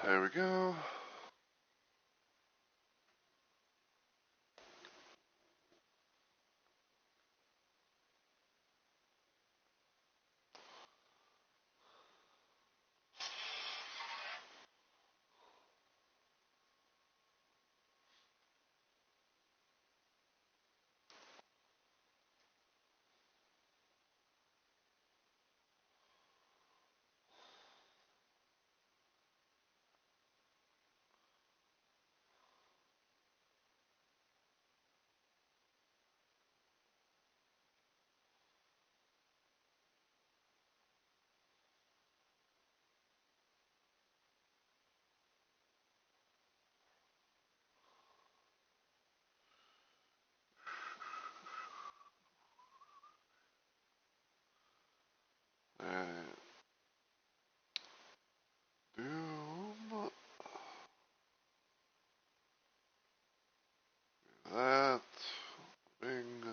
There we go. And doom that. Bing.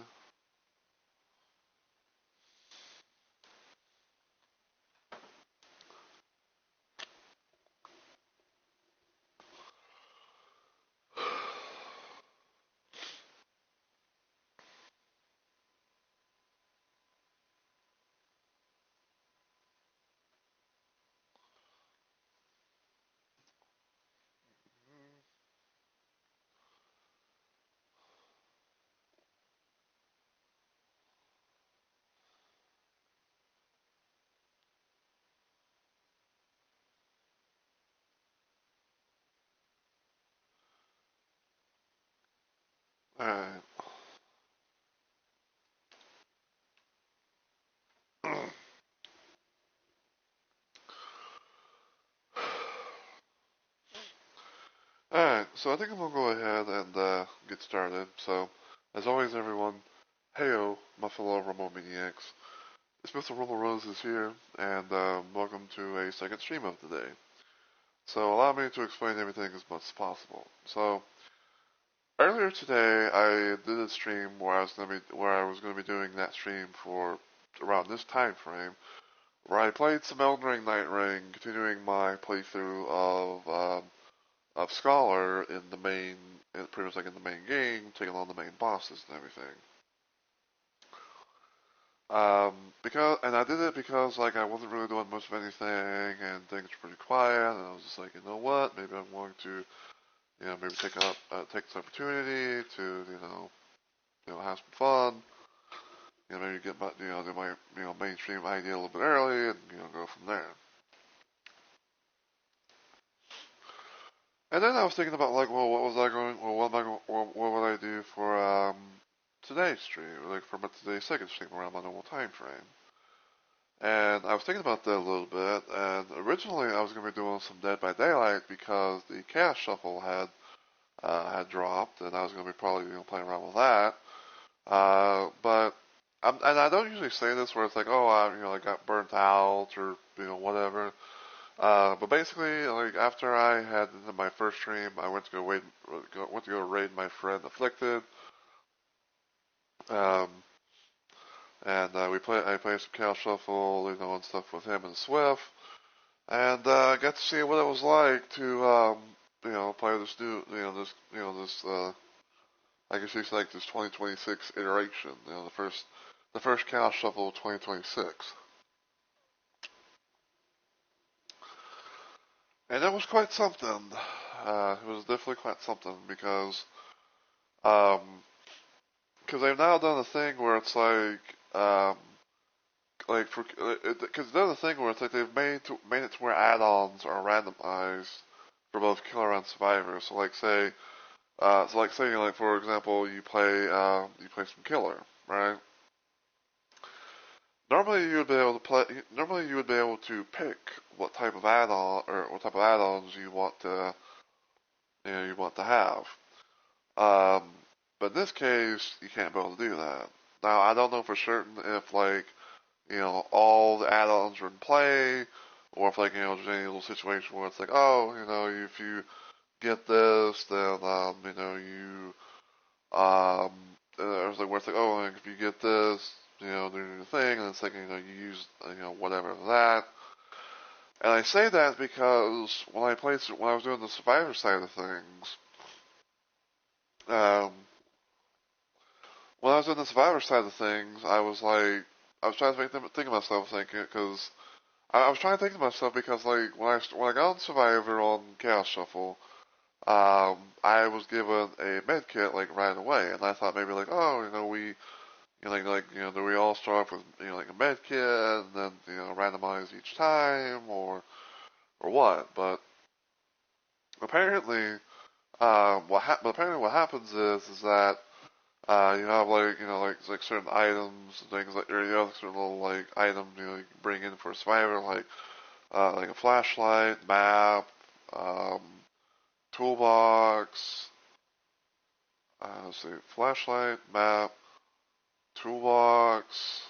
Alright. Alright, so I think I'm gonna go ahead and get started. So, as always, everyone, heyo, my fellow Rumble Maniacs. It's Mr. Rumble Roses here, and welcome to a second stream of the day. So, allow me to explain everything as much as possible. So, earlier today, I did a stream where I was gonna be doing that stream for around this time frame, where I played some Elden Ring Night Ring, continuing my playthrough of Scholar in the main, pretty much like in the main game, taking on the main bosses and everything. And I did it because like I wasn't really doing much of anything, and things were pretty quiet, and I was just like, you know what, maybe I'm going to, maybe take this opportunity to, have some fun, maybe get my, do my, mainstream idea a little bit early, and go from there. And then I was thinking about like, well, what was I going, well, what am I going, what would I do for today's stream, like for today's second stream around my normal time frame. And I was thinking about that a little bit. And originally I was going to be doing some Dead by Daylight because the Chaos Shuffle had dropped, and I was going to be probably playing around with that. But and I don't usually say this where it's like, oh, I got burnt out or whatever. But basically, like after I had my first stream, I went to go raid my friend Afflicted, um, and I played some Chaos Shuffle, and stuff with him and Swift, and got to see what it was like to, play this new, this, I guess it's like this 2026 iteration, the first Chaos Shuffle of 2026, and it was quite something. It was definitely quite something um, because they've now done a thing where it's like for because they've done a thing where it's like they've made it to where add-ons are randomized for both killer and survivor. So like for example, you play some killer, right? Normally you would be able to play. Normally you would be able to pick what type of add-on or what type of add-ons you want to have. Um, but in this case, you can't be able to do that. Now I don't know for certain if like all the add-ons are in play, or if like there's any little situation where it's like, oh, if you get this, then um I was like where it's like, oh, like, if you get this, do the thing, and it's like you use whatever that. And I say that because when I was doing the Survivor side of things, um, when I was doing the Survivor side of things, I was trying to think of myself thinking, because I was trying to think of myself because, like, when I got on Survivor on Chaos Shuffle, I was given a med kit, like, right away, and I thought maybe, like, oh, do we all start off with, like a med kit, and then, randomize each time, or what? But apparently, apparently what happens is that, you have, like, like certain items, and things like, or, certain little, like, items, you can bring in for a survivor, like a flashlight, map, um, toolbox, let's see, flashlight, map, toolbox.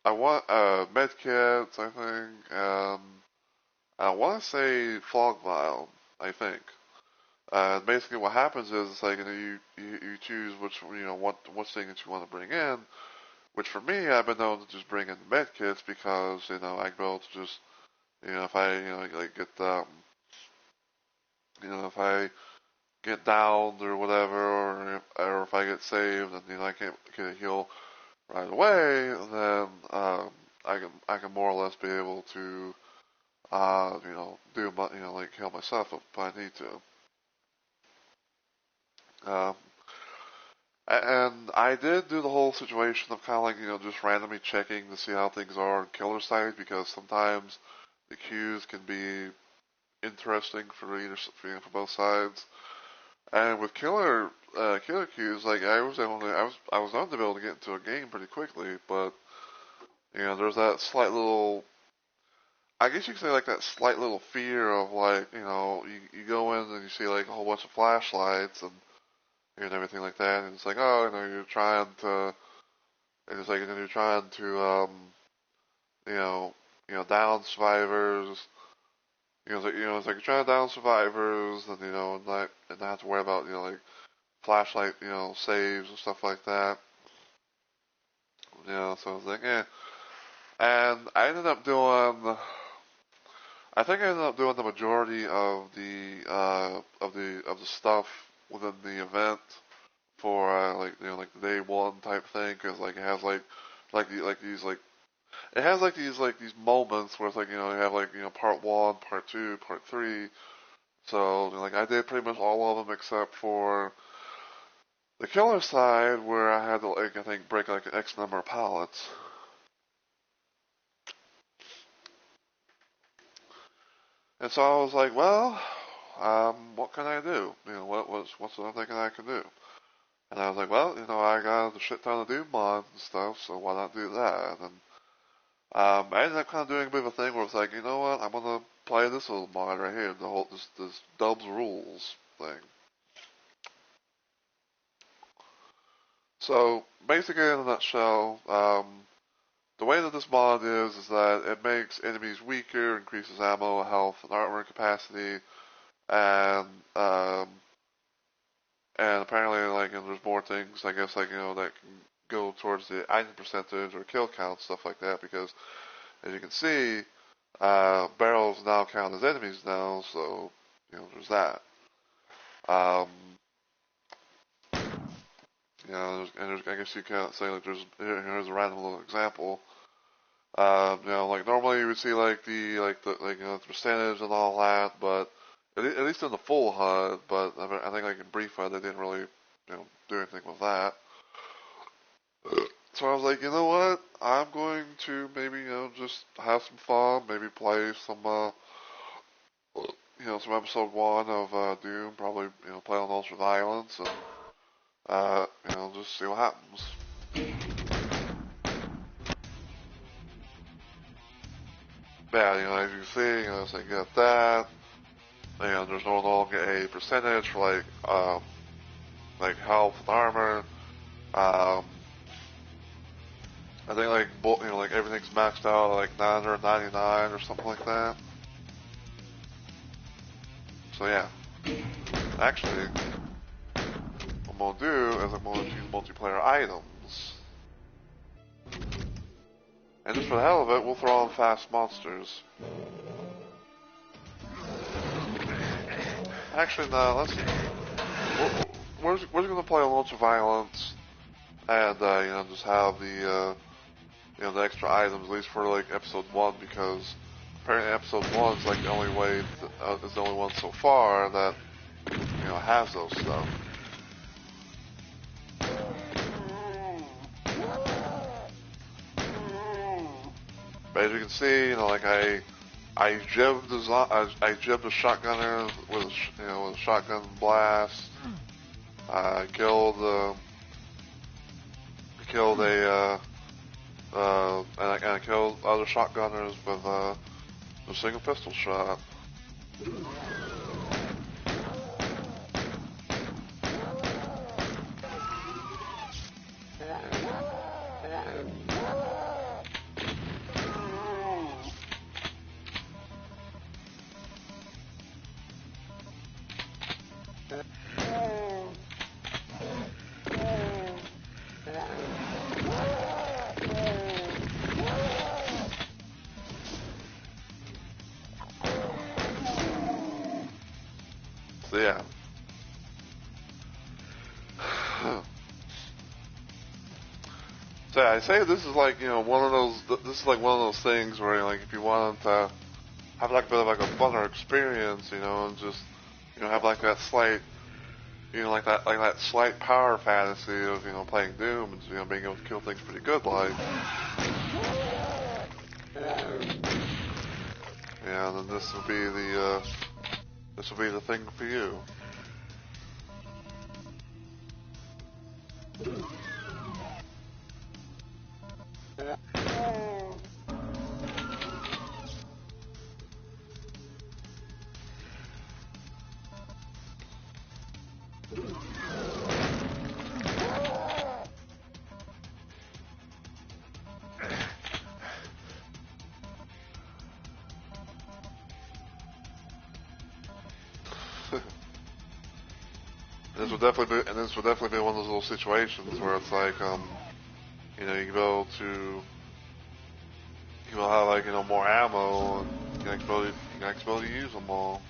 I want med kits, I think. I want to say fog vial, I think. Basically, what happens is it's like you choose what thing that you want to bring in. Which for me, I've been known to just bring in med kits because I go to just if I like get if I get downed or whatever, or if I get saved and I can't get a heal right away, then I can more or less be able to like heal myself if I need to. Um, and I did do the whole situation of kind of like just randomly checking to see how things are on killer side, because sometimes the queues can be interesting for both sides. And with killer queues, like I was known to be able to get into a game pretty quickly, but there's that slight little, I guess you could say, like that slight little fear of, like, you go in and you see like a whole bunch of flashlights and everything like that, and it's like, oh, you're trying to, and it's like, you're trying to, you know, down survivors. It's like you're trying to down survivors, and not have to worry about, like flashlight, saves and stuff like that. So I was like, eh. And I think I ended up doing the majority of the stuff within the event for like the day one type thing, because like it has these moments where it's like you have like part one, part two, part three. So like I did pretty much all of them except for the killer side, where I had to, like, I think, break like an X number of pallets. And so I was like, well, what can I do? What's the other thing I can do? And I was like, well, I got a shit ton of DooM mods and stuff, so why not do that? And I ended up kind of doing a bit of a thing where it's like, you know what, I'm gonna play this little mod right here, this Dubs Rules thing. So basically, in a nutshell, the way that this mod is that it makes enemies weaker, increases ammo, health, and armor capacity, and um, and apparently, like, there's more things, I guess, like, that can go towards the item percentage or kill count, stuff like that, because, as you can see, barrels now count as enemies now, so, there's that. Um, I guess you can't say, like, here's a random little example. Like, normally you would see, like, the percentage and all that, but at least in the full HUD, but I think, like, in brief HUD, they didn't really, do anything with that. So I was like, you know what? I'm going to maybe, just have some fun, maybe play some episode one of DooM, probably, play on Ultra Violence, and, just see what happens. Yeah, as you see, so you get that, there's no longer a percentage for, like health and armor. I think like everything's maxed out at like 999 or something like that. So yeah, actually, what I'm gonna do is I'm gonna use multiplayer items. And just for the hell of it, we'll throw on fast monsters. Actually, no, we're just gonna play a bunch of violence, and you know, just have the you know, the extra items, at least for like episode 1, because apparently episode 1 is like the only way is the only one so far that, you know, has those stuff. But as you can see, you know, like I jibbed I jibbed a shotgunner with you know, with a shotgun blast. I killed a and I killed other shotgunners with a single pistol shot. So yeah. So yeah, I say this is like, you know, one of those. This is like one of those things where, like, if you wanted to have like a bit of like a funner experience, you know, and just, you know, have like that slight, you know, like that slight power fantasy of, you know, playing Doom and, you know, being able to kill things pretty good, like, yeah, then this will be the thing for you. This would definitely be one of those little situations where it's like, you know, you can be able to, you will have, like, you know, more ammo, and you can actually be able to use them all.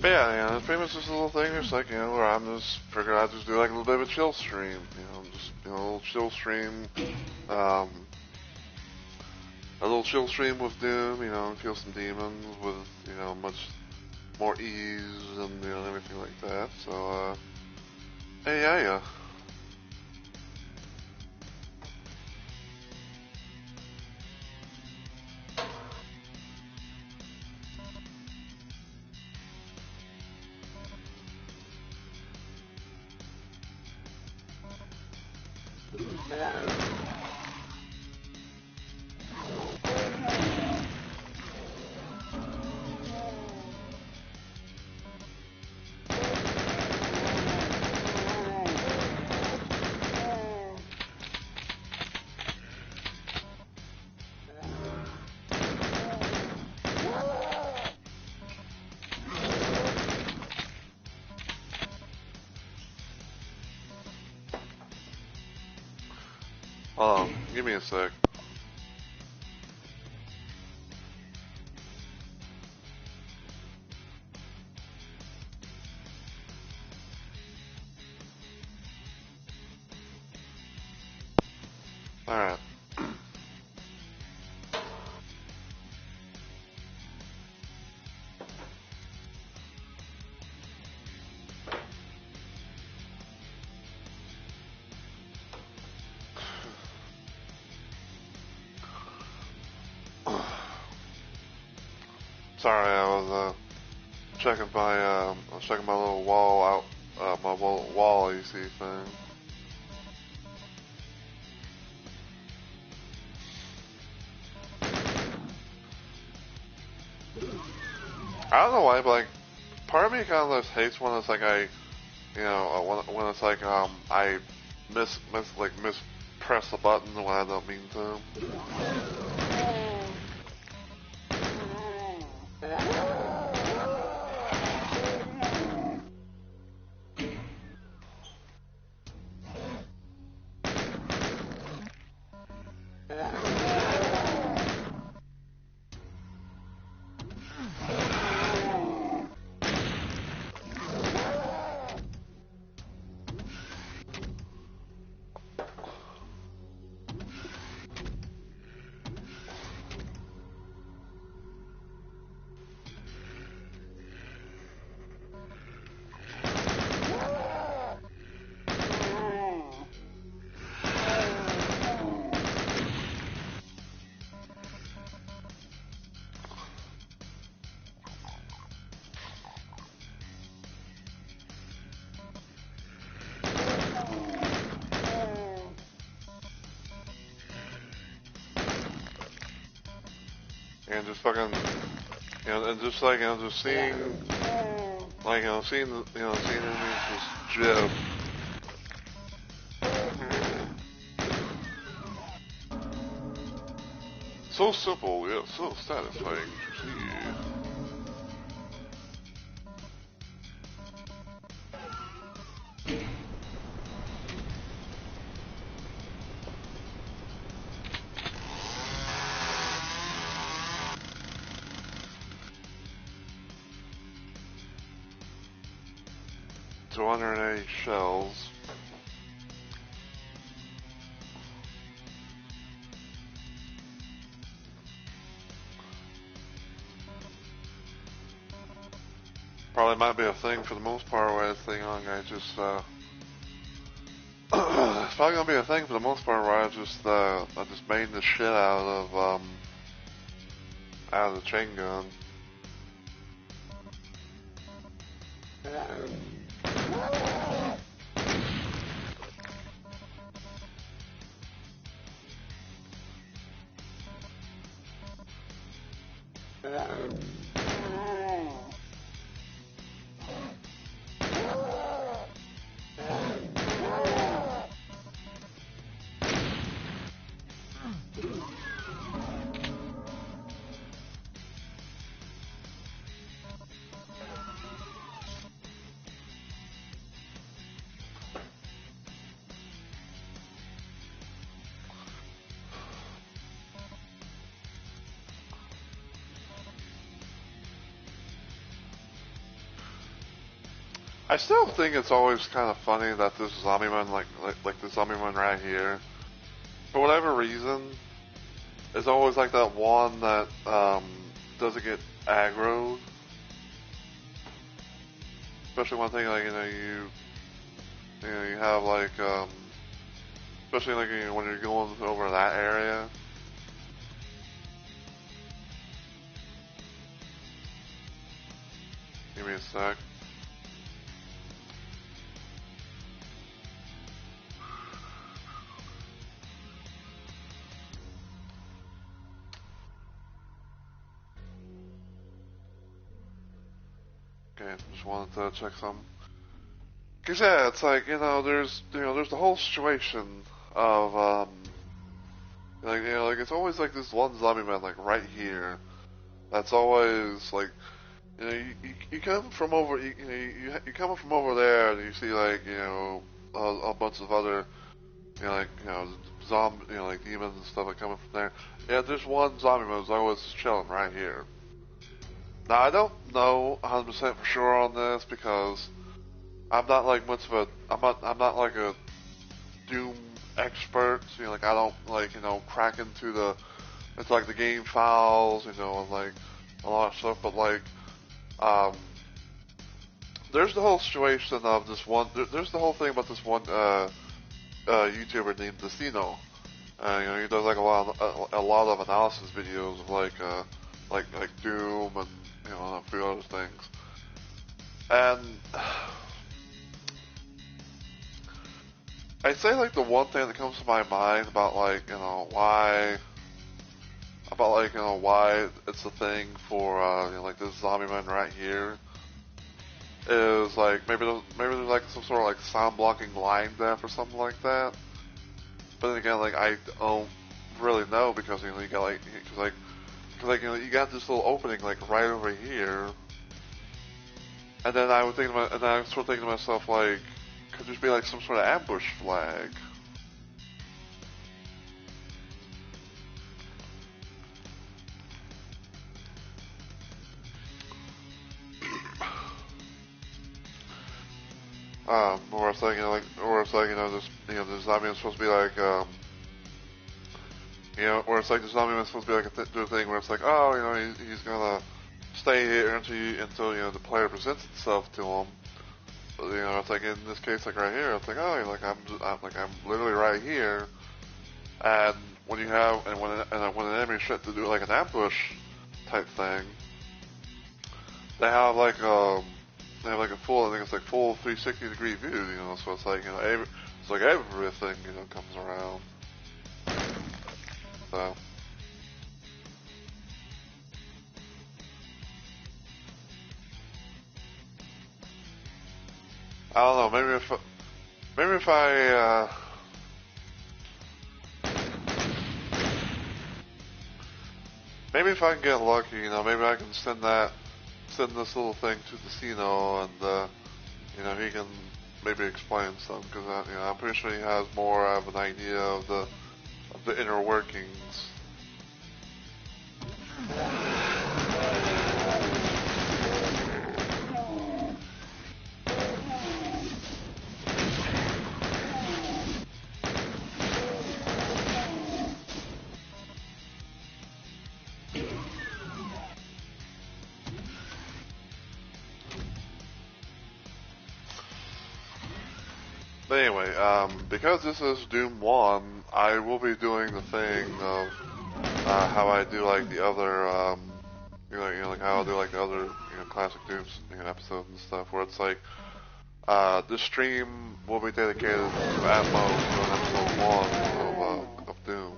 But yeah, it's pretty much just a little thing, just like, you know, where I'm just figuring I'd just do like a little bit of a chill stream, you know, just, you know, a little chill stream, with Doom, you know, and kill some demons with, you know, much more ease and, you know, everything like that. So, hey, yeah. Give me a sec. Alright. Sorry, I was checking my little wall out, my wall AC thing. I don't know why, but like, part of me kind of just hates when it's like when it's like I mispress the button when I don't mean to. And just fucking, and just like, just seeing, like, seeing enemies just jib. So simple, yet so satisfying to see. So 180 shells. Probably might be a thing for the most part where this thing on, I just, it's probably gonna be a thing for the most part where I just made the shit out of the chain gun. I still think it's always kind of funny that this zombie man, like the zombie man right here, for whatever reason, is always like that one that doesn't get aggroed. Especially one thing, like you have like especially like when you're going over that area. Give me a sec. Okay, just wanted to check some. Cause yeah, it's like there's the whole situation of like it's always like this one zombie man like right here. That's always like you come from over you come from over there and you see like a bunch of other like zombie, like demons and stuff like coming from there. Yeah, there's one zombie mode that's always chilling right here. Now I don't know 100% for sure on this because I'm not like much of a I'm not like a Doom expert. Like I don't like crack into the game files, and like a lot of stuff. But like there's the whole situation of this one. There's the whole thing about this one YouTuber named Destino. He does like a lot of analysis videos of like Doom and a few other things. And I'd say like the one thing that comes to my mind about why it's a thing for like this zombie man right here is like maybe there's like some sort of like sound blocking line deaf or something like that. But then again, like I don't really know because you got like you got this little opening like right over here, and then I was sort of thinking to myself like, could this be like some sort of ambush flag? Or it's like this zombie is supposed to be like or it's like the zombie is supposed to be like do a thing where it's like, oh, he's gonna stay here until the player presents itself to him. But, it's like in this case, like right here, it's like, oh, I'm literally right here, and when an enemy shit to do like an ambush type thing, they have like a full, I think it's like full 360-degree view, so it's like it's like everything comes around. So I don't know. Maybe if I maybe if I can get lucky, maybe I can send this little thing to Destino, and he can maybe explain some, because I'm pretty sure he has more of an idea of the inner workings. But anyway, because this is Doom 1, I will be doing the thing of how I do like the other, like how I'll do like the other, classic Doom episodes and stuff, where it's like, this stream will be dedicated at most to episode 1 of Doom.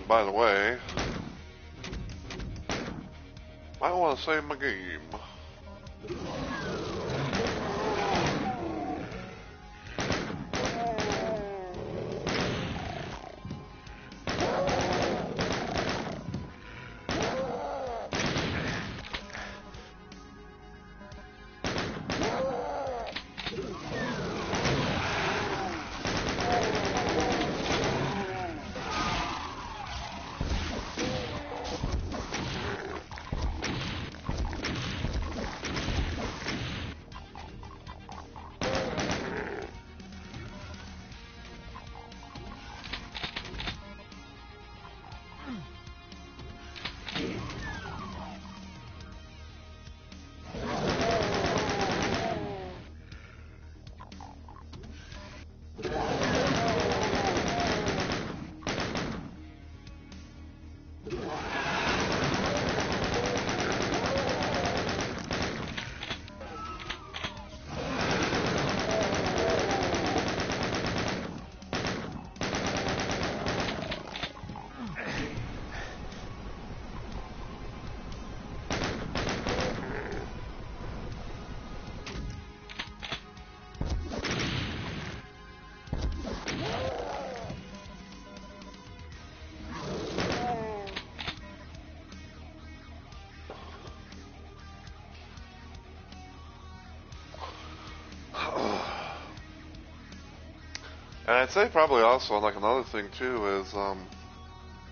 By the way, I want to save my game. And I'd say probably also like another thing too is you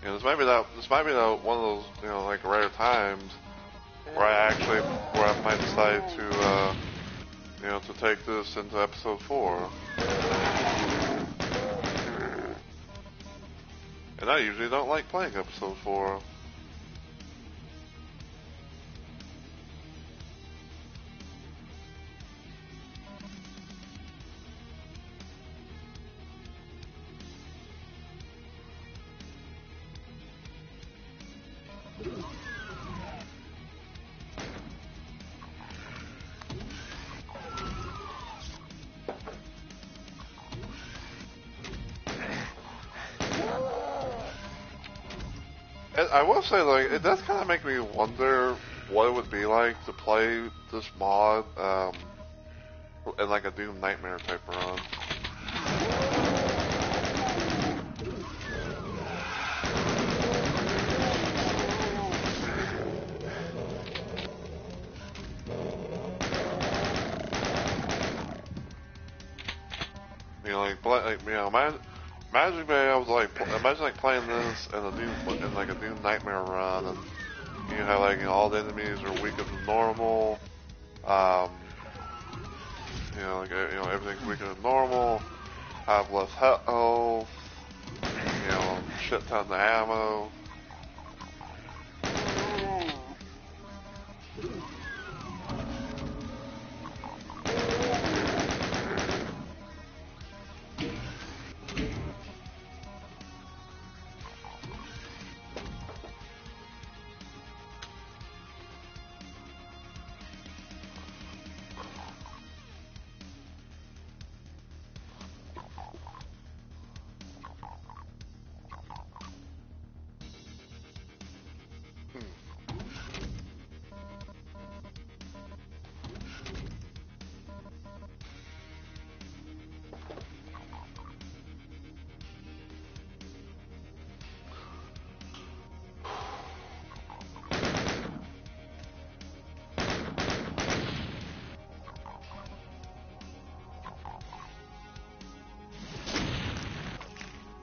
know, this might be one of those, you know, like rare times where I might decide to you know, to take this into episode 4. And I usually don't like playing episode 4. I will say, like, it does kind of make me wonder what it would be like to play this mod in like a Doom Nightmare type run. You know, you know, imagine being able to imagine like playing this in a Doom Nightmare run, and you have like, you know, all the enemies are weaker than normal. You know, like, you know, everything's weaker than normal. Have less health. You know, shit ton of ammo.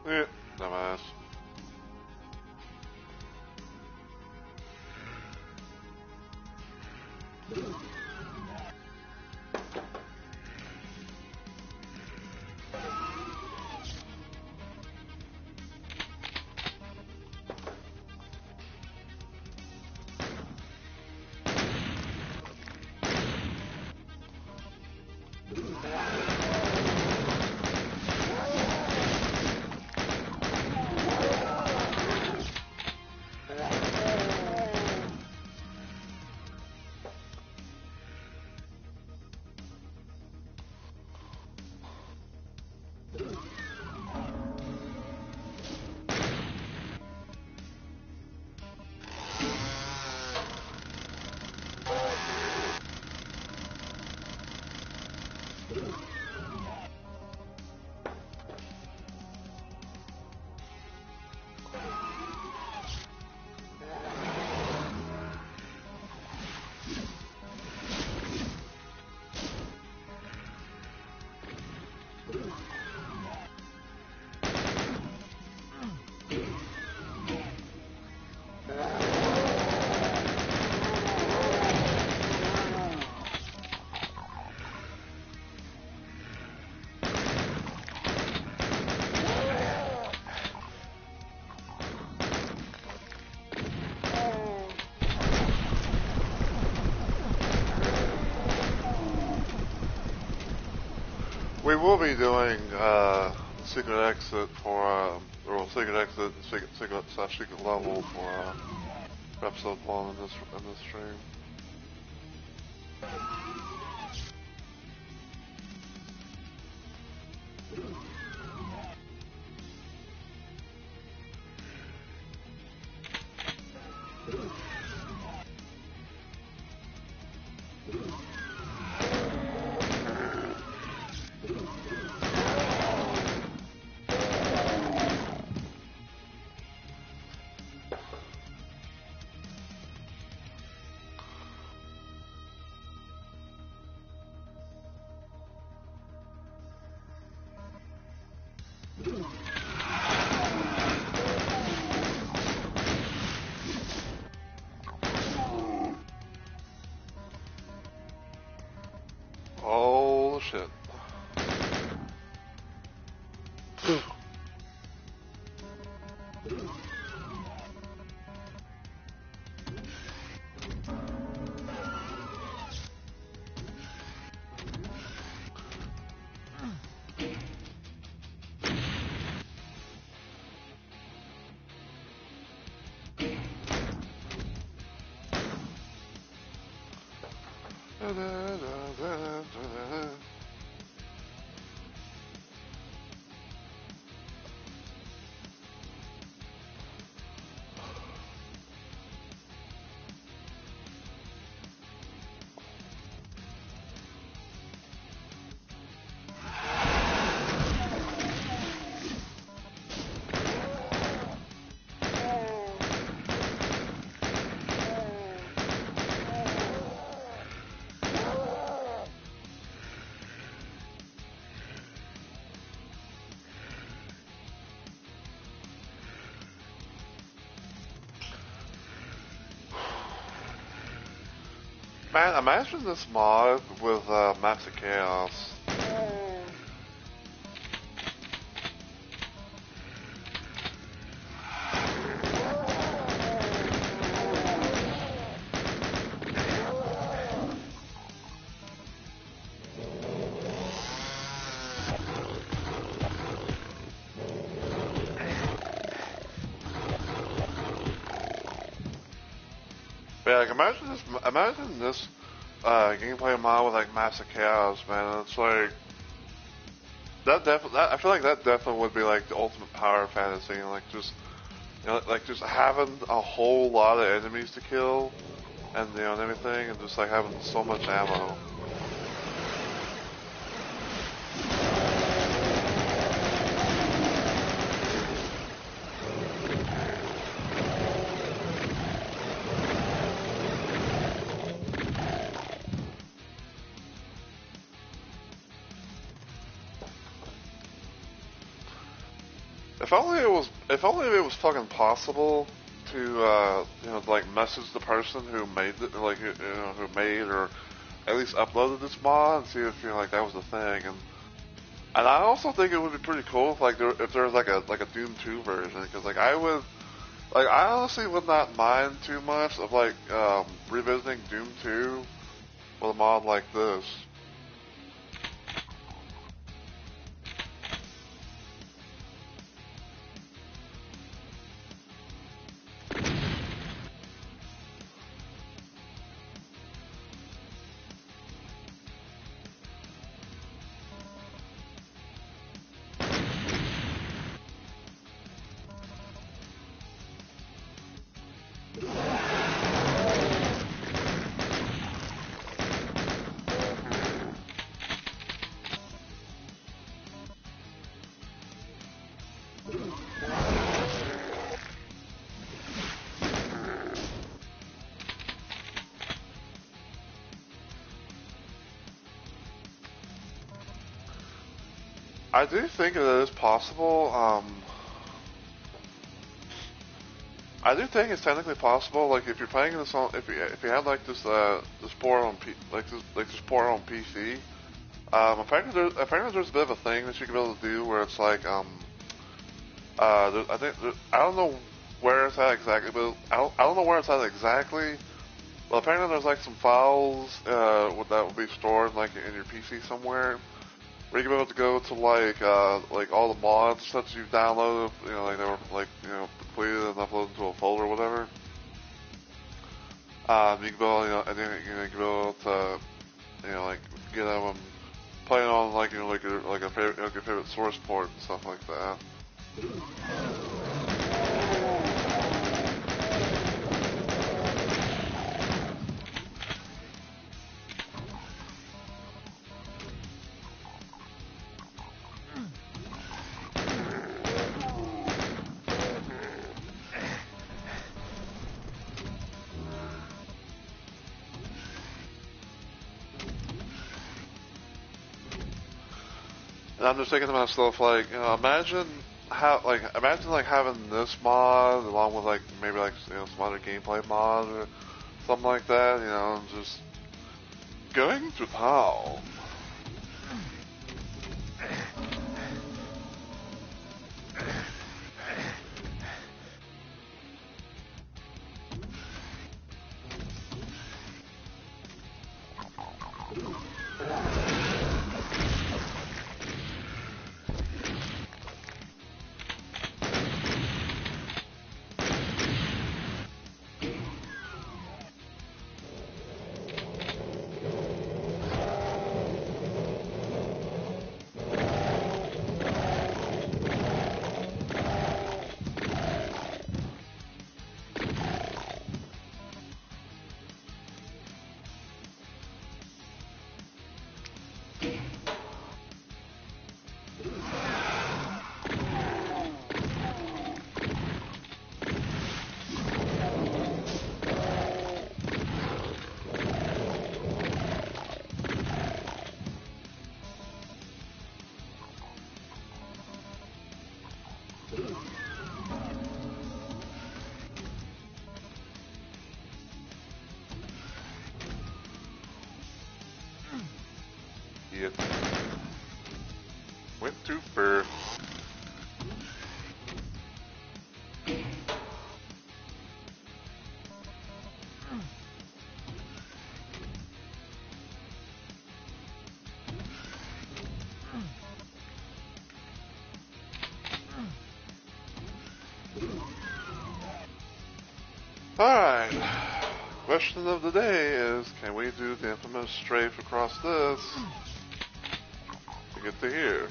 Yeah, dumbass. We will be doing secret exit for or secret exit and secret level for episode 1 in this stream. Man, imagine this mod with Maps of Chaos. But yeah, like, imagine this gameplay mod with like Maps of Chaos, man. It's like I feel like that definitely would be like the ultimate power fantasy, and like just like just having a whole lot of enemies to kill, and and everything, and just like having so much ammo. If only it was fucking possible to like message the person who made it, like who made or at least uploaded this mod and see if like that was the thing. And I also think it would be pretty cool if like if there was like a Doom 2 version, because like I honestly would not mind too much of like revisiting Doom 2 with a mod like this. I do think it is possible. I do think it's technically possible. Like if you're playing this on, if you had like this port on this port on PC, apparently there's a bit of a thing that you can be able to do where it's like I don't know where it's at exactly, but I don't know where it's at exactly. Well, apparently there's like some files that will be stored like in your PC somewhere, where you can be able to go to like all the mods and stuff that you've downloaded, like they were like completed and uploaded into a folder or whatever. You can be able, and then you can be able to like get them and play it on like like a favorite like your favorite source port and stuff like that. And I'm just thinking to myself, like, imagine having this mod along with like maybe like some other gameplay mod or something like that, and just going to town. idiot. Went to birth. Alright. Question of the day is, can we do the infamous strafe across this to get to here?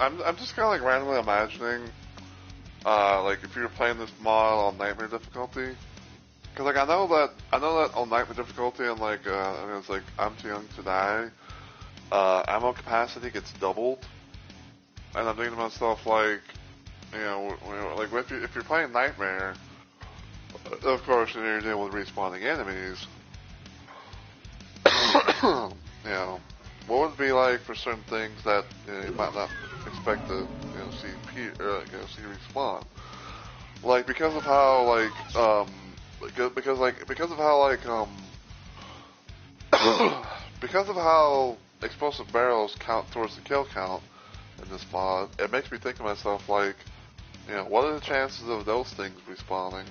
I'm just kind of like randomly imagining, like if you're playing this mod on nightmare difficulty, because like I know that on nightmare difficulty and like I mean it's like I'm too young to die, ammo capacity gets doubled, and I'm thinking to myself like, you know, like if you're playing nightmare, of course you're dealing with respawning enemies. You know, what would it be like for certain things that you might not expect to see respawn? Like because of how because of how explosive barrels count towards the kill count in this mod, it makes me think to myself like, you know, what are the chances of those things respawning?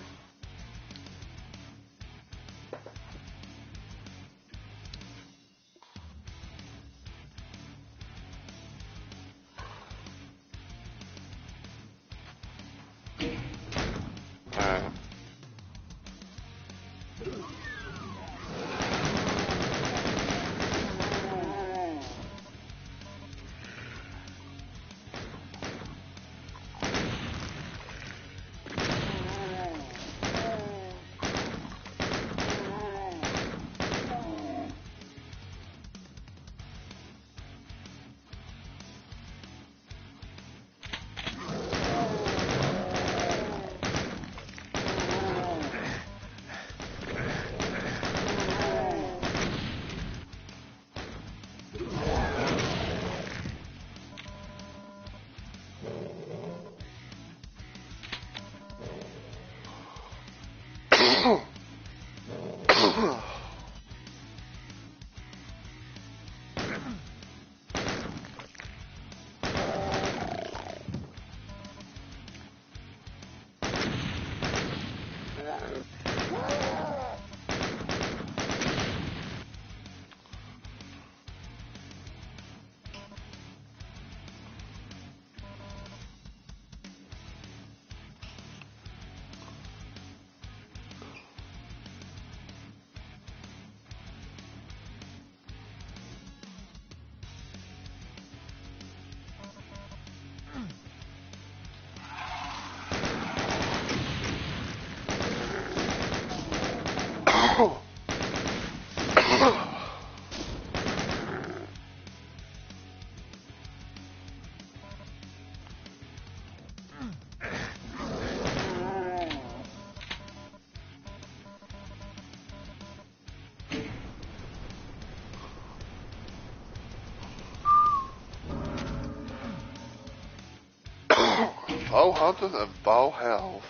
Bow hunters and bow health.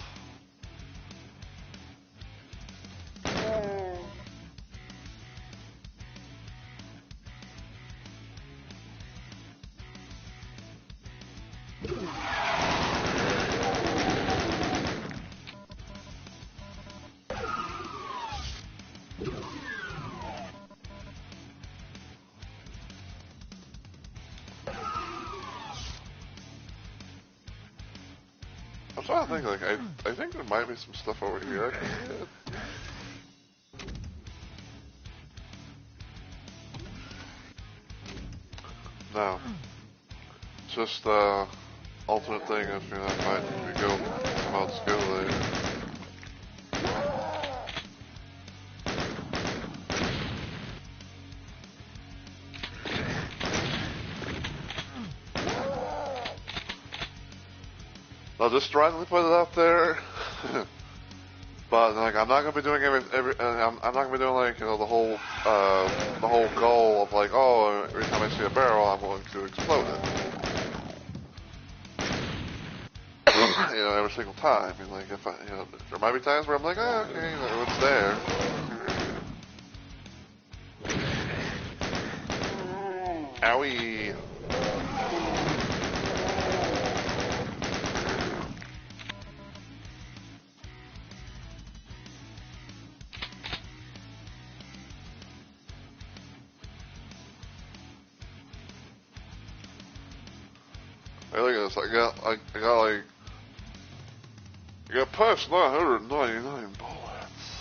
I'm trying to think, like, I think there might be some stuff over here I can get. No. Just, alternate thing if you're not fighting, you go, come out to go there. I'll just randomly put it out there. But like, I'm not gonna be doing I'm not gonna be doing like the whole goal of like, oh, every time I see a barrel, I'm going to explode it. Every single time. I mean, like, if there might be times where I'm like, oh, okay, it's there. Owie. Hey, look at this. I got past 999 bullets.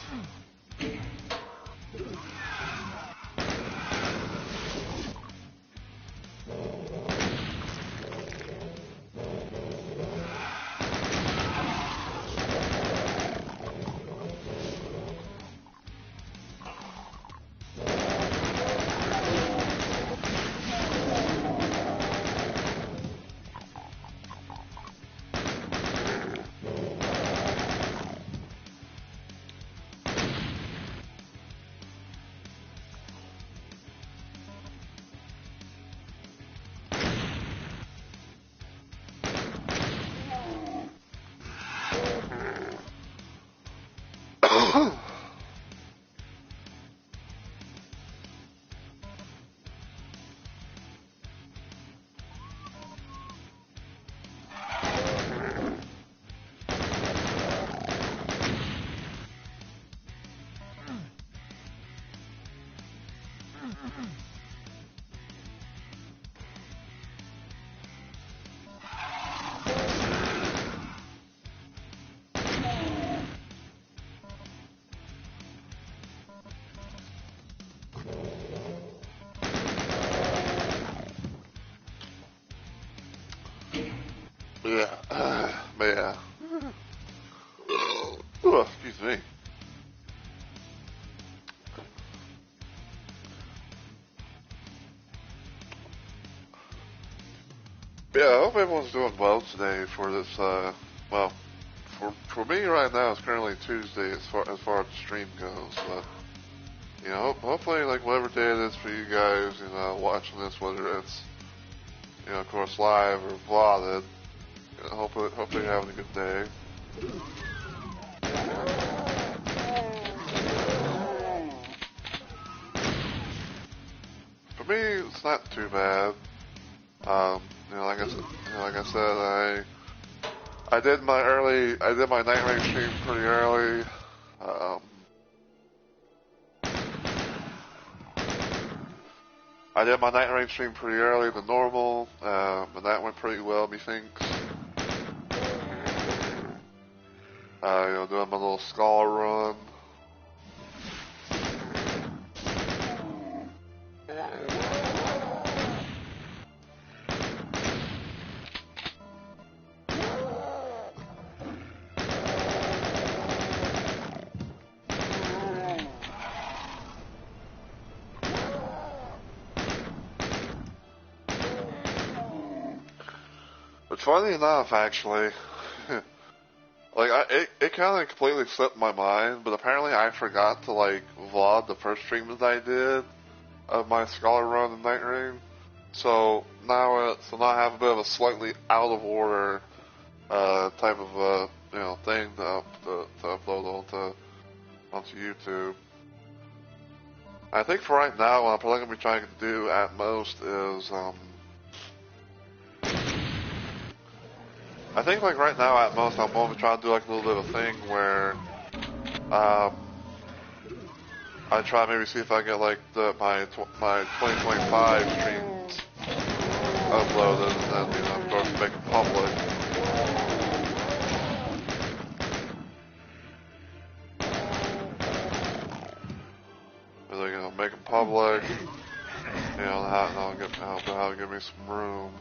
Yeah. Excuse me. Yeah, I hope everyone's doing well today for this, well, for me right now, it's currently Tuesday as far as the stream goes, but, hopefully, like, whatever day it is for you guys, watching this, whether it's, of course, live or vlogged, hopefully you're having a good day. For me, it's not too bad. Like I said, I did my night range stream pretty early. I did my night range stream pretty early than normal, and that went pretty well, methinks. Doing my little scholar run. But funny enough, actually, it kind of completely slipped my mind, but apparently I forgot to, vlog the first stream that I did of my Scholar Run and Night Rain. So now I have a bit of a slightly out of order, type of, thing to upload onto YouTube. I think for right now, what I'm probably going to be trying to do at most is, I think right now at most I'm going to try to do a little bit of a thing where I try maybe see if I get my 2025 streams uploaded and then of course make it public. Make them public. That'll give me some room.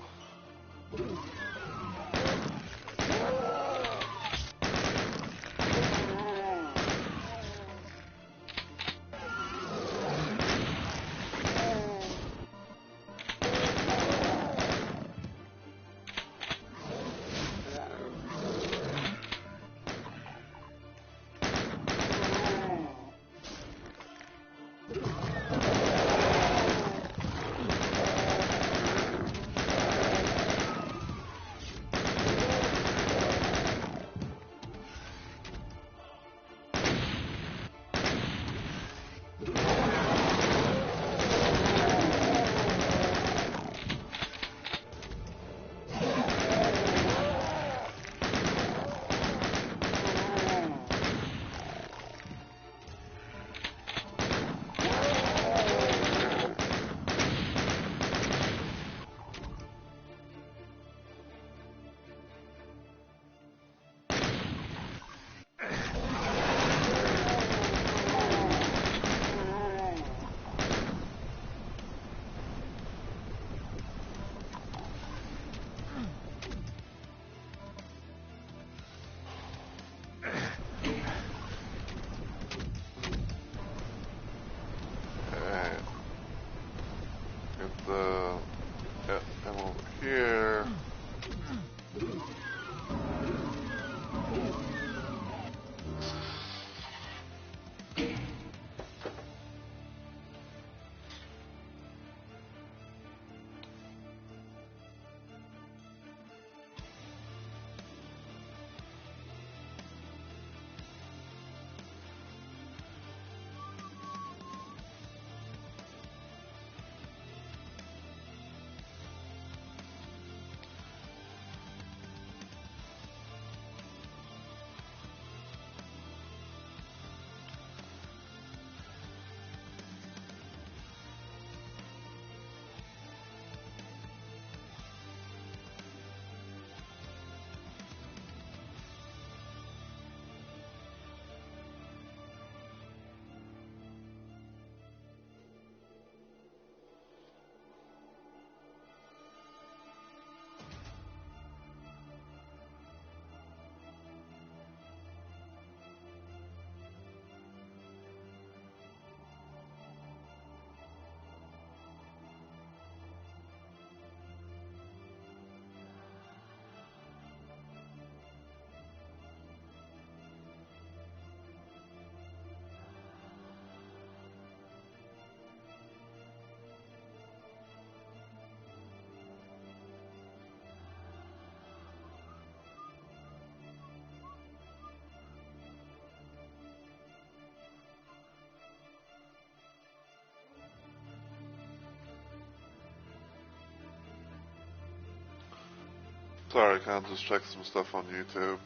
Sorry, I kind of just checked some stuff on YouTube.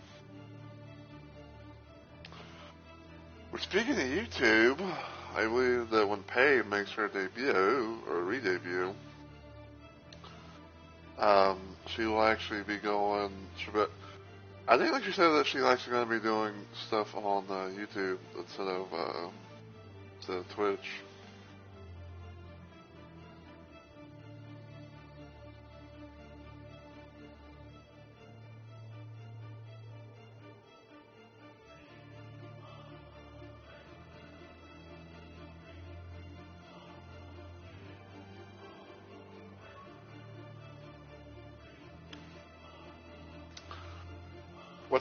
Well, speaking of YouTube, I believe that when Paige makes her debut, or re-debut, she will actually be going, I think like she said that she's actually going to be doing stuff on YouTube instead of Twitch.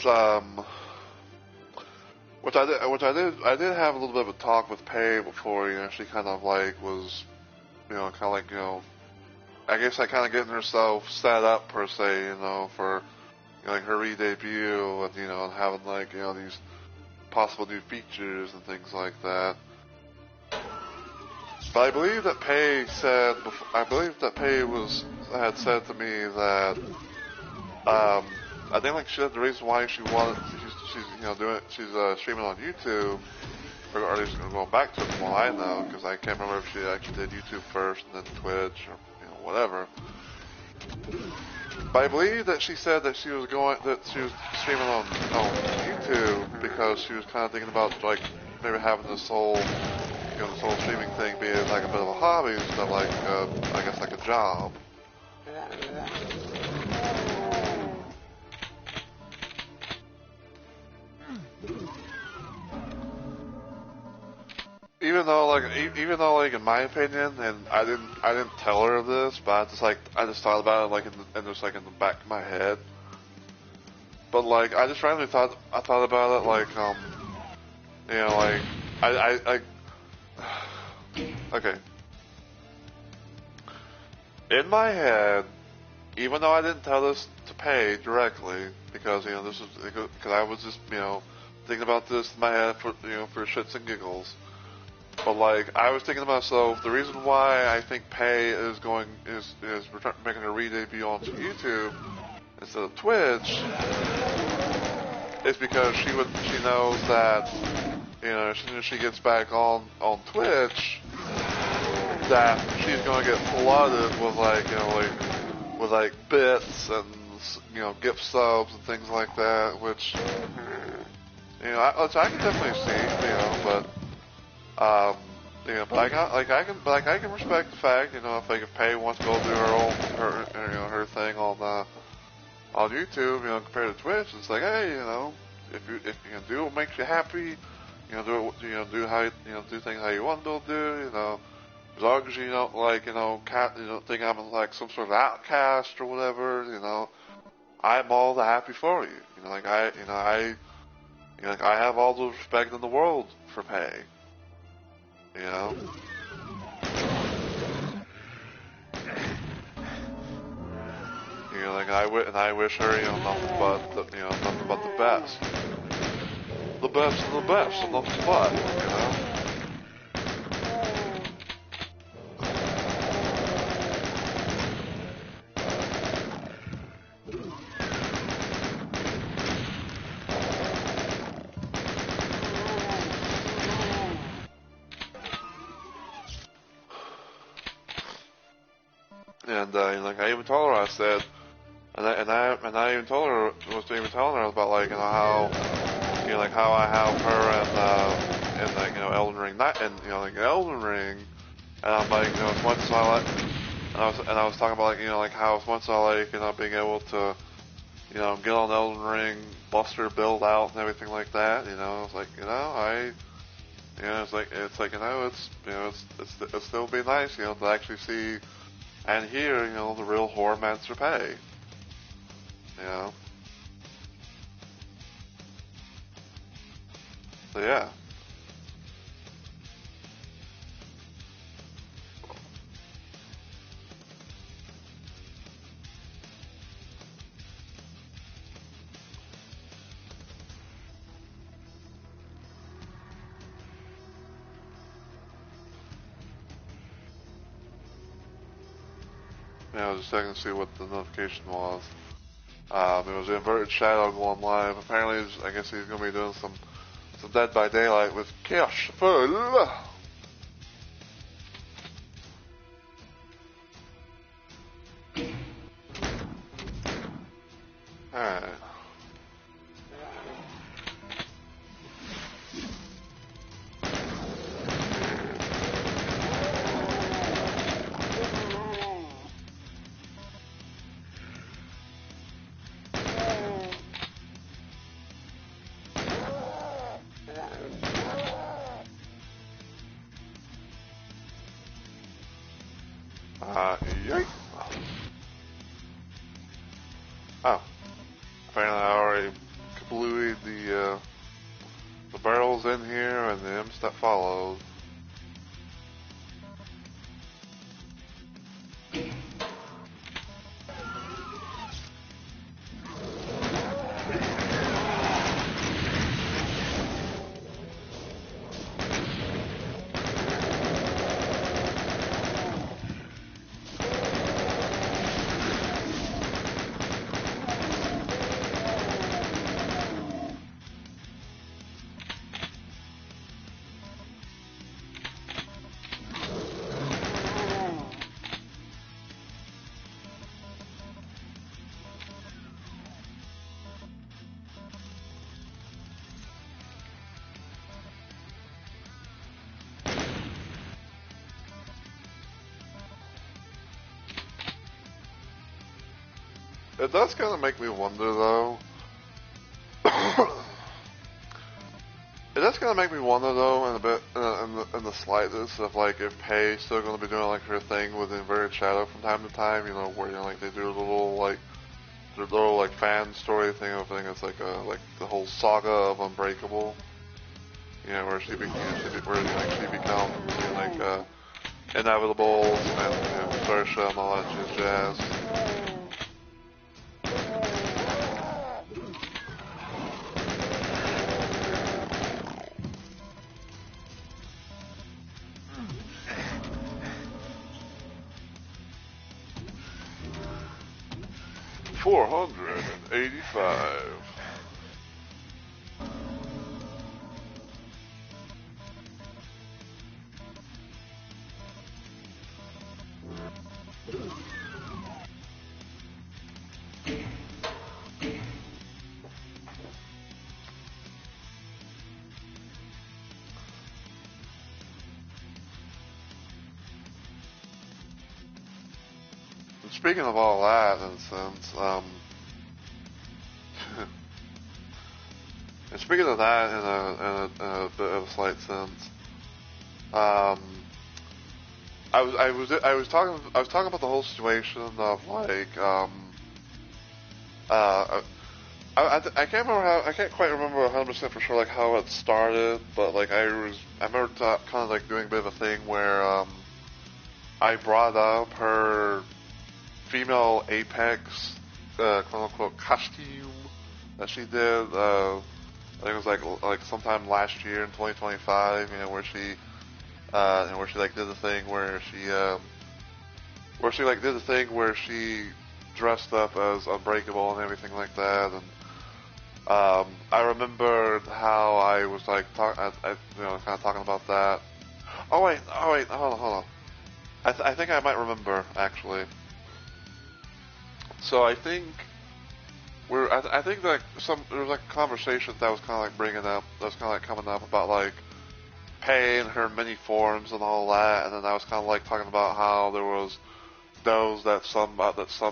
I did have a little bit of a talk with Paige before, she kind of like was, kind of like, I guess like kind of getting herself set up per se, for, like her re-debut and, and having like, these possible new features and things like that. But I believe that Paige had said to me that, I think like she said the reason why she's streaming on YouTube, or at least going back to it from what I know, because I can't remember if she actually did YouTube first and then Twitch or whatever. But I believe that she said that she was streaming on YouTube because she was kind of thinking about like maybe having this whole streaming thing being like a bit of a hobby instead of like I guess like a job. Even though like in my opinion, and I didn't tell her this, but I just thought about it like in the back of my head. But like I just randomly thought about it like okay. In my head, even though I didn't tell this to Paige directly, because because I was just thinking about this in my head for shits and giggles. But like I was thinking to myself, the reason why I think Paige is making her re-debut onto YouTube instead of Twitch is because she knows that as soon as she gets back on Twitch, that she's gonna get flooded with like bits and gift subs and things like that, which I can definitely see, but. But I can respect the fact, if Paige wants to go do her thing on YouTube, compared to Twitch, it's like, hey, if you can do what makes you happy, do it, do things how you want to do, as long as you don't think I'm like some sort of outcast or whatever, I'm all the happy for you, I have all the respect in the world for Paige. I wish her, nothing but the best. The best of the best, and nothing but, And I even told her, I said, and I even told her, telling her about how how I have her and Elden Ring, Elden Ring, and I'm like, it's once I was talking about how it's once I being able to get on Elden Ring, Buster build out and everything like that, it's like it's still be nice, to actually see and hear, the real Whoremancer Paige. So yeah. Yeah, I was just checking to see what the notification was. It was Inverted Shadow going live. Apparently, I guess he's going to be doing some Dead by Daylight with Cash Full. Alright. Yay. Oh. Apparently I already kablooied the barrels in here and the imps that followed. It does kind of make me wonder, though. It does kind of make me wonder, though, in the slightest, of like if Pei's still going to be doing like her thing with Inverted Shadow from time to time. You know, where like they do a little their little like fan story thing. I think it's like the whole saga of Unbreakable. You know, where she becomes Inevitables and Saoirse and all that jazz. 485. And speaking of all that, in a sense, and speaking of that in a bit of a slight sense, I was talking about the whole situation of like I can't remember I can't quite remember 100% for sure like how it started, but like I remember kind of like doing a bit of a thing where I brought up her female Apex quote unquote costume that she did. I think it was like sometime last year in 2025. You know, where she like did the thing where she dressed up as Unbreakable and everything like that. And I remembered how I was like kind of talking about that. Oh wait, hold on. I think I might remember actually. So I think I think like there was like a conversation that was kind of like coming up about like Pei and her many forms and all that, and then I was kind of like talking about how there was those that some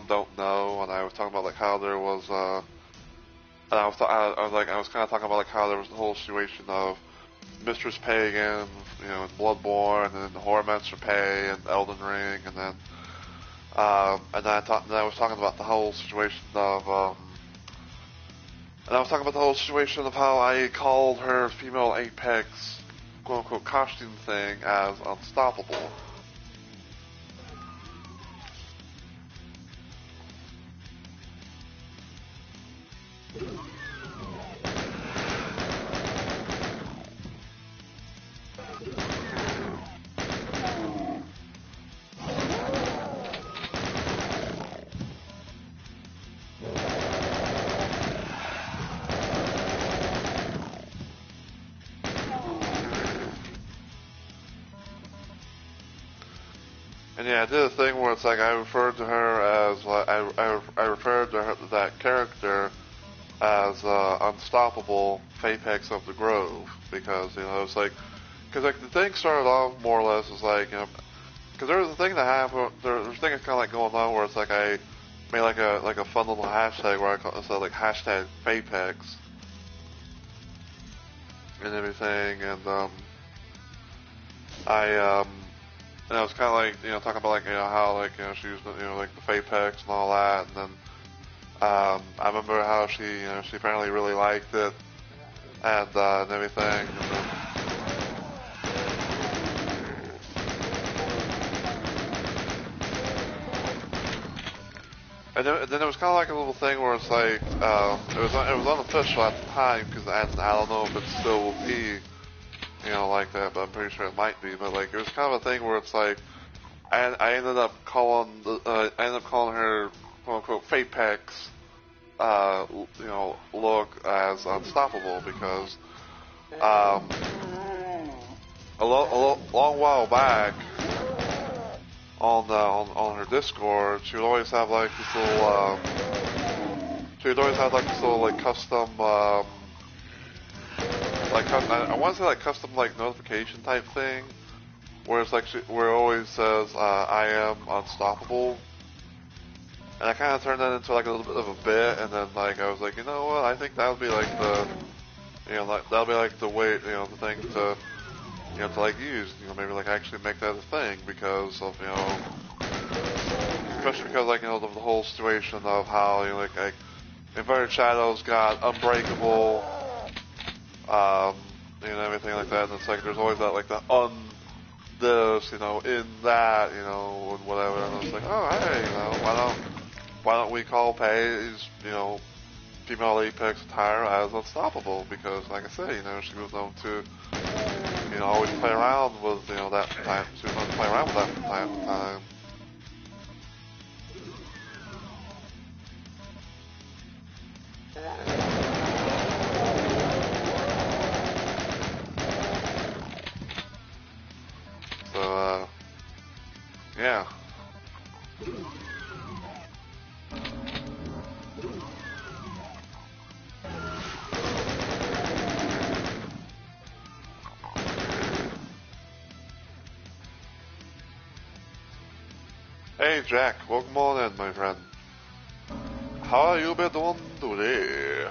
don't know, and I was talking about like how there was and I was kind of talking about like how there was the whole situation of Mistress Pei again, you know, in Bloodborne, and then Horrormancer Pei and Elden Ring, and then I was talking about the whole situation of how I called her female Apex quote unquote costume thing as unstoppable. And yeah, I did a thing where it's like I referred to her as like I referred to her that character as unstoppable Apex of the Grove because it's like because like the thing started off more or less as like because there was a thing that happened there's a thing that's kind of like going on where it's like I made like a fun little hashtag where I call it like hashtag Apex and everything I and I was kind of like talking about like how like she used like the Apex and all that and then I remember how she apparently really liked it and everything. And then it was kind of like a little thing where it's like it was unofficial at the time because I don't know if it still will be like that, but I'm pretty sure it might be. But like it was kind of a thing where it's like I ended up calling her quote unquote Fapex look as unstoppable because long while back on her Discord, she would always have like this little she would always have like this little like custom like I want to say like custom like notification type thing where it's like where it always says I am unstoppable. And I kind of turned that into like a little bit of a bit, and then like I was like, you know what? I think that would be like the, like that'll be like the way, the thing to, to like use, maybe like actually make that a thing because of, especially because like the whole situation of how like Inverted Shadows got Unbreakable, everything like that, and it's like there's always that like the this, in that, and whatever, and I was like, oh hey, why don't we call Paige, female Apex attire as unstoppable? Because, like I say, she was known to, always play around with, that from time. She was known to play around with that from time to time. So, yeah. Hey Jack, welcome on in, my friend. How you been doing today?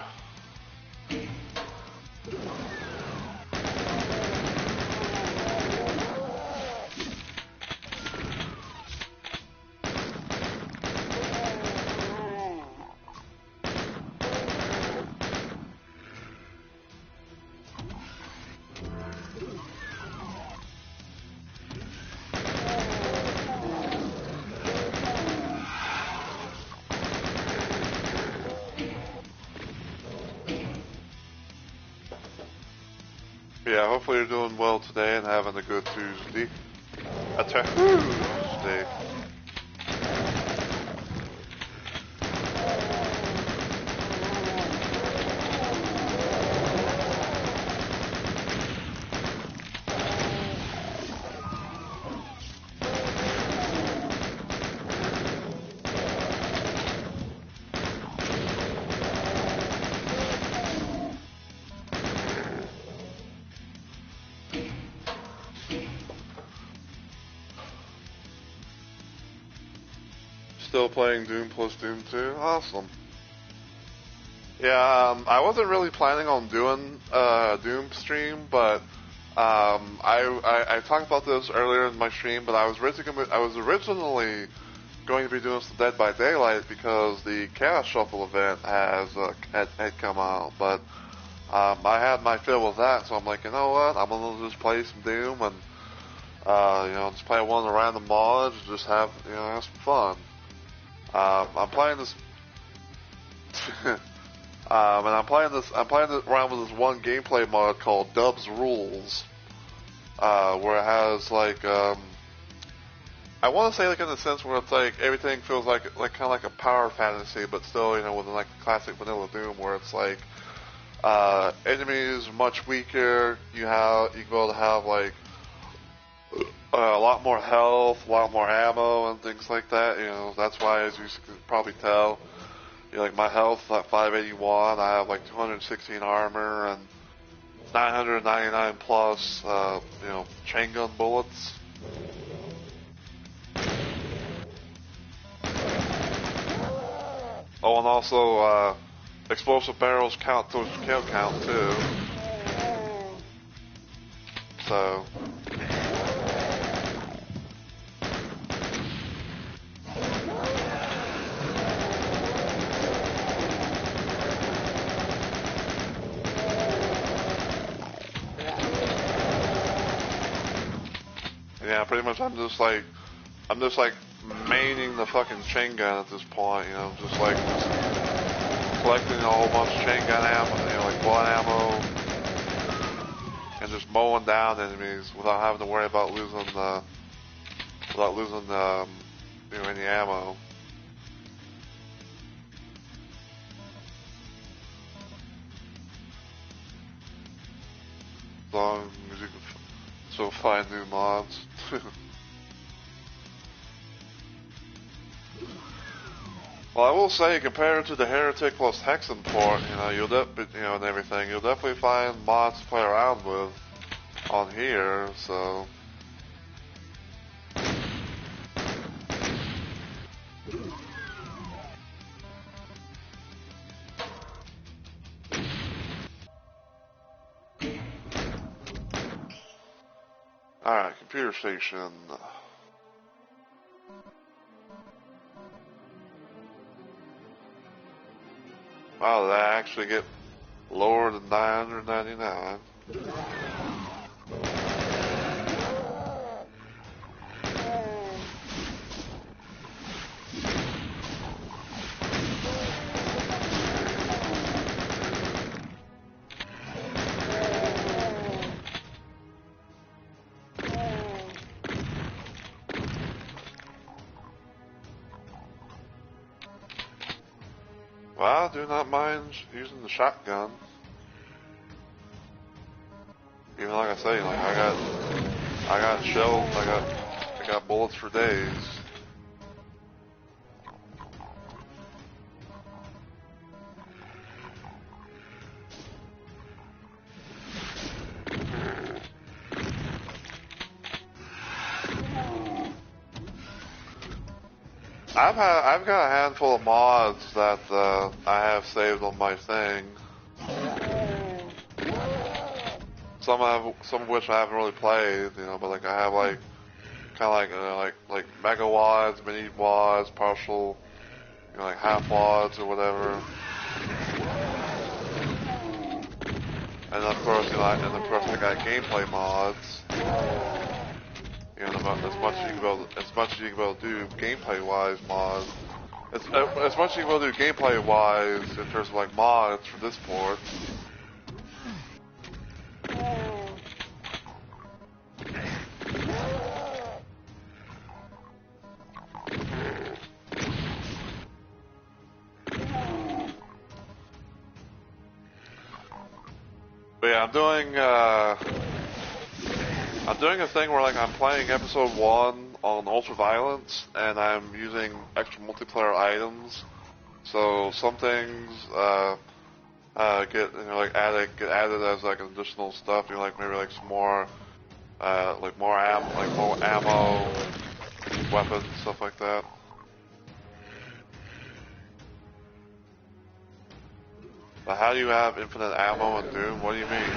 Yeah, hopefully you're doing well today and having a good Tuesday. A Tuesday. Still playing Doom plus Doom 2? Awesome. Yeah, I wasn't really planning on doing a Doom stream, but I talked about this earlier in my stream, but I was originally going to be doing some Dead by Daylight because the Chaos Shuffle event had come out, but I had my fill with that, so I'm like, you know what, I'm gonna just play some Doom and just play one of the random mods, just have some fun. I'm playing this, and I'm playing around with this one gameplay mod called Dub's Rules, where it has like, I want to say like in the sense where it's like everything feels like kind of like a power fantasy, but still within like the classic vanilla Doom, where it's like enemies much weaker. You can be able to have like a lot more health, a lot more ammo, and things like that. You know, that's why, as you can probably tell, you know, like my health at 581, I have like 216 armor and 999 plus, you know, chain gun bullets. Oh, and also, explosive barrels count towards kill count too. So. Yeah, pretty much I'm just like maining the fucking chain gun at this point, you know, just collecting a whole bunch of chain gun ammo, you know, like bullet ammo, and just mowing down enemies without having to worry about losing you know, any ammo. As long as you can still find new mods. Well, I will say, compared to the Heretic plus Hexen port, you know, and everything, you'll definitely find mods to play around with on here. So, all right, computer station. Wow, did I actually get lower than 999? Well, I do not mind using the shotgun. Even like I say, like I got shells, I got bullets for days. I've got a handful of mods that I have saved on my thing. Some of which I haven't really played, you know, but like I have like kind of like mega wads, mini wads, partial, you know, like half wads or whatever. And of course, you know, I got gameplay mods. You know, as much as you can be able to do gameplay-wise mods. As much as you can be able to do gameplay-wise in terms of like mods for this port. But yeah, I'm doing a thing where like I'm playing episode 1 on Ultraviolence, and I'm using extra multiplayer items. So some things get, you know, like get added as like additional stuff. You know, like maybe like some more more ammo, weapons, stuff like that. But how do you have infinite ammo in Doom? What do you mean?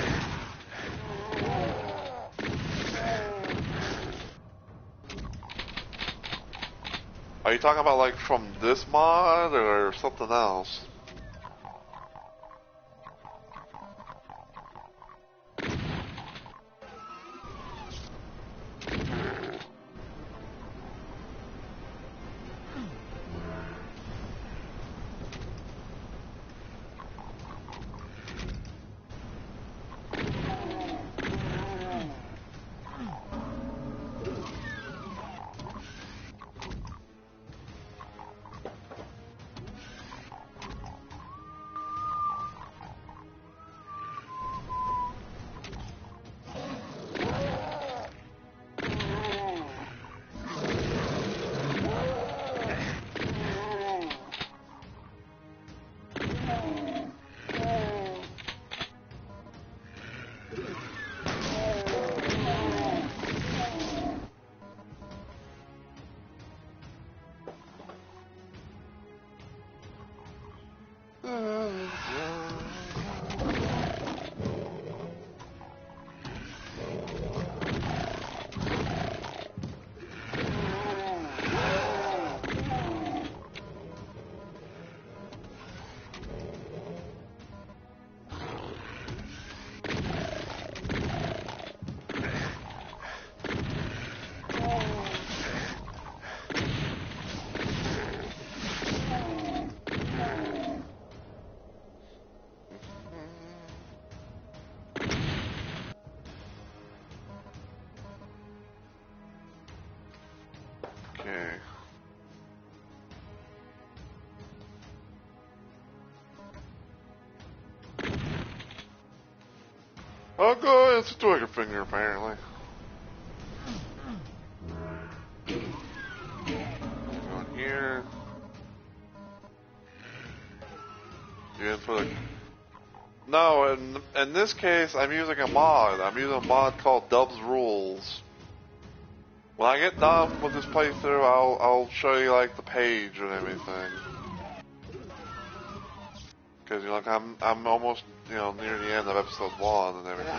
Are you talking about like from this mod or something else? Okay. Oh, good. It's a trigger finger, apparently. Going here. You in for the... No, in this case, I'm using a mod. I'm using a mod called Dub's Rules. When I get done with this playthrough, I'll show you like the page and everything. Because you know, like I'm almost near the end of episode 1 and everything.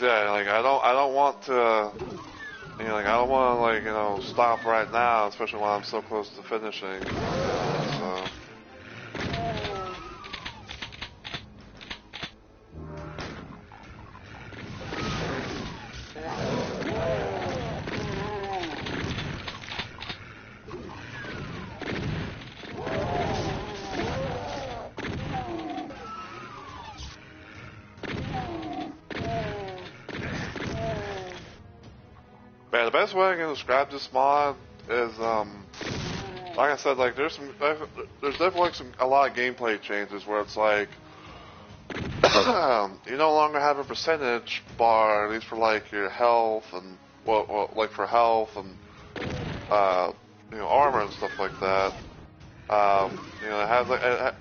Yeah, like I don't want to, like I don't want to stop right now, especially when I'm so close to finishing. So. Man, the best way I can describe this mod is, like I said, like there's definitely a lot of gameplay changes where it's like, you no longer have a percentage bar, at least for like your health and, like for health and, armor and stuff like that. It has like,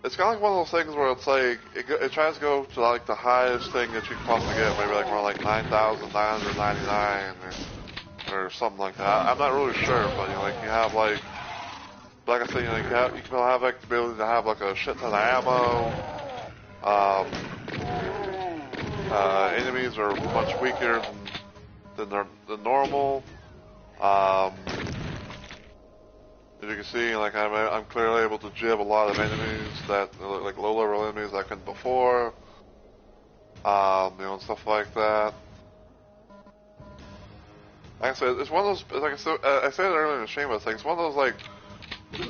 it's kind of like one of those things where it's like, it tries to go to like the highest thing that you can possibly get, maybe like around like 9,999 or something like that. I'm not really sure, but like you have like I said, you can have like the ability to have like a shit ton of ammo. Enemies are much weaker than normal. As you can see, like I'm clearly able to jib a lot of enemies that like low level enemies I couldn't before. And stuff like that. Like I said, it's one of those, like I said it earlier in the stream, but it's one of those, like,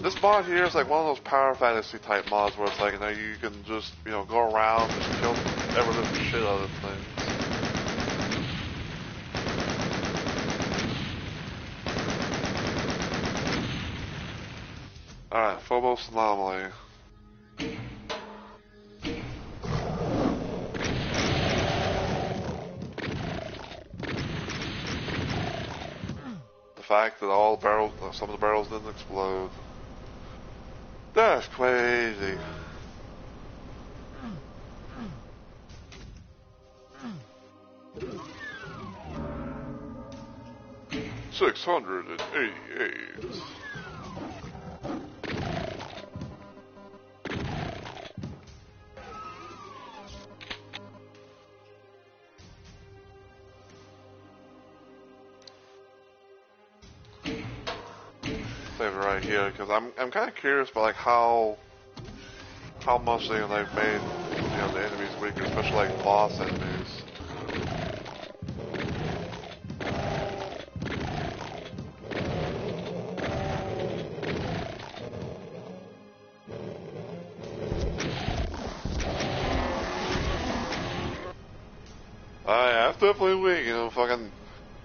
this mod here is like one of those power fantasy type mods where it's like, you can just, go around and just kill the shit out of things. Alright, Phobos Anomaly. The fact that some of the barrels didn't explode. That's crazy. $688. Save it right here because I'm kind of curious about like how much they've made the enemies weaker, especially like boss enemies. Yeah, that's definitely weak. Fucking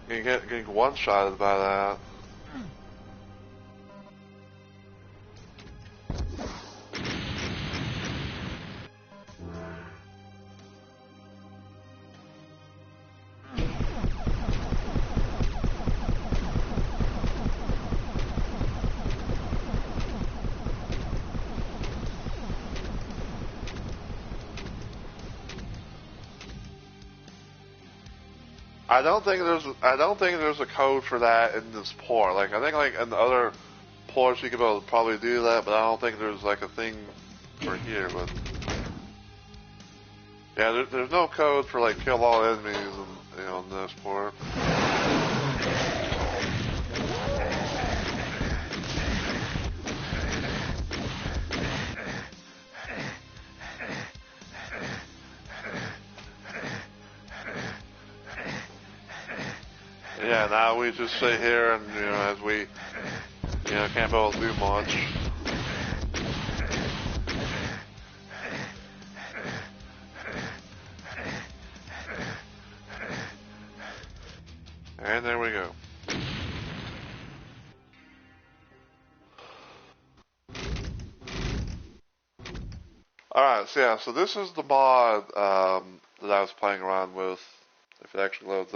getting one-shotted by that. I don't think there's a code for that in this port. Like I think like in the other ports you could probably do that, but I don't think there's like a thing for here. But yeah, there's no code for like kill all enemies in this port. yeah, now we just sit here and, as we, can't be able to do much. And there we go. Alright, so yeah, so this is the mod that I was playing around with, if it actually loads